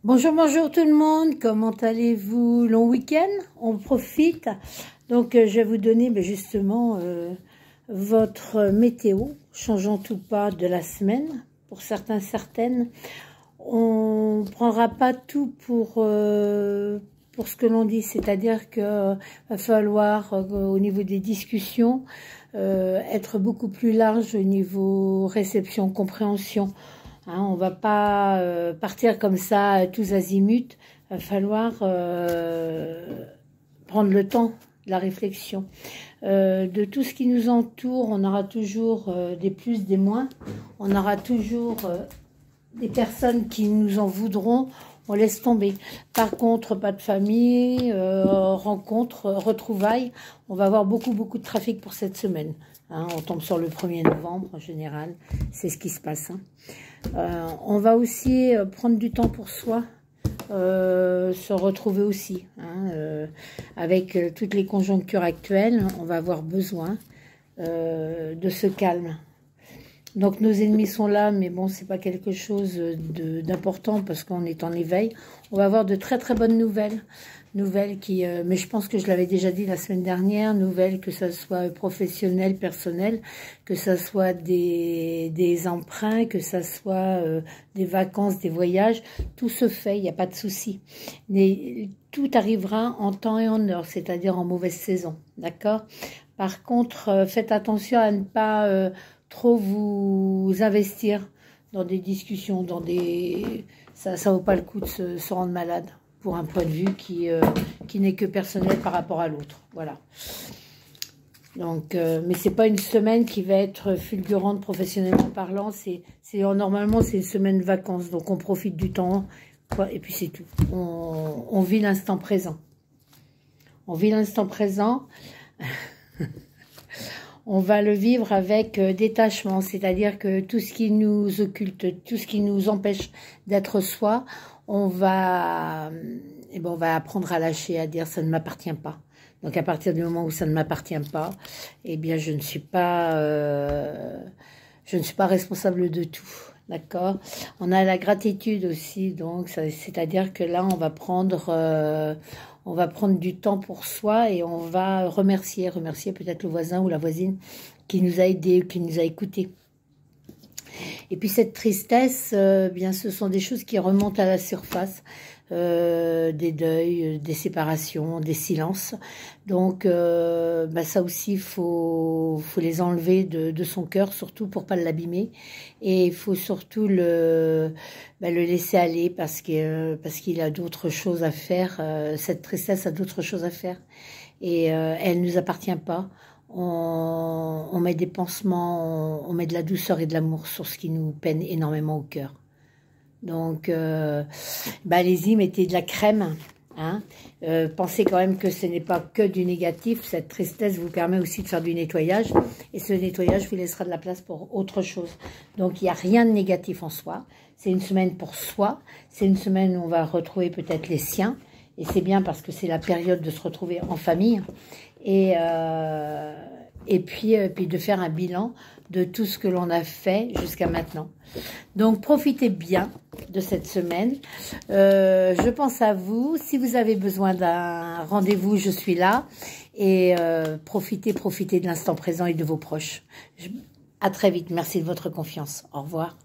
Bonjour, bonjour tout le monde, comment allez-vous? Long week-end, on profite. Donc je vais vous donner justement votre météo, changeant tout pas de la semaine, pour certains, certaines. On ne prendra pas tout pour ce que l'on dit, c'est-à-dire qu'il va falloir au niveau des discussions être beaucoup plus large au niveau réception, compréhension. Hein, on va pas partir comme ça tous azimuts. Il va falloir prendre le temps de la réflexion. De tout ce qui nous entoure, on aura toujours des plus, des moins. On aura toujours des personnes qui nous en voudront. On laisse tomber. Par contre, pas de famille, rencontres, retrouvailles. On va avoir beaucoup de trafic pour cette semaine. Hein, on tombe sur le 1er novembre en général. C'est ce qui se passe. Hein. On va aussi prendre du temps pour soi, se retrouver aussi. Hein, avec toutes les conjonctures actuelles, on va avoir besoin de ce calme. Donc nos ennemis sont là, mais bon, c'est pas quelque chose d'important parce qu'on est en éveil. On va avoir de très bonnes nouvelles. Nouvelles qui, mais je pense que je l'avais déjà dit la semaine dernière, nouvelles que ça soit professionnel, personnel, que ça soit des emprunts, que ça soit des vacances, des voyages, tout se fait, il n'y a pas de souci. Mais tout arrivera en temps et en heure, c'est-à-dire en mauvaise saison, d'accord? Par contre, faites attention à ne pas trop vous investir dans des discussions, dans des... Ça vaut pas le coup de se rendre malade pour un point de vue qui n'est que personnel par rapport à l'autre. Voilà. Donc, mais c'est pas une semaine qui va être fulgurante professionnellement parlant. Normalement, c'est une semaine de vacances. Donc, on profite du temps. Quoi, et puis, c'est tout. On vit l'instant présent. On vit l'instant présent. On va le vivre avec détachement, c'est-à-dire que tout ce qui nous occulte, tout ce qui nous empêche d'être soi, on va apprendre à lâcher, à dire ça ne m'appartient pas. Donc à partir du moment où ça ne m'appartient pas, eh bien je ne suis pas responsable de tout. D'accord? On a la gratitude aussi, donc c'est-à-dire que là on va prendre du temps pour soi et on va remercier peut-être le voisin ou la voisine qui nous a aidés, qui nous a écoutés. Et puis cette tristesse, bien ce sont des choses qui remontent à la surface, des deuils, des séparations, des silences. Donc ça aussi, faut les enlever de son cœur, surtout pour pas l'abîmer. Et il faut surtout le laisser aller parce qu'il a d'autres choses à faire. Cette tristesse a d'autres choses à faire et elle nous appartient pas. On met des pansements, on met de la douceur et de l'amour sur ce qui nous peine énormément au cœur. Donc, allez-y, mettez de la crème. Hein. Pensez quand même que ce n'est pas que du négatif. Cette tristesse vous permet aussi de faire du nettoyage. Et ce nettoyage vous laissera de la place pour autre chose. Donc, il n'y a rien de négatif en soi. C'est une semaine pour soi. C'est une semaine où on va retrouver peut-être les siens. Et c'est bien parce que c'est la période de se retrouver en famille. Et puis de faire un bilan de tout ce que l'on a fait jusqu'à maintenant. Donc, profitez bien de cette semaine. Je pense à vous. Si vous avez besoin d'un rendez-vous, je suis là. Et profitez de l'instant présent et de vos proches. À très vite. Merci de votre confiance. Au revoir.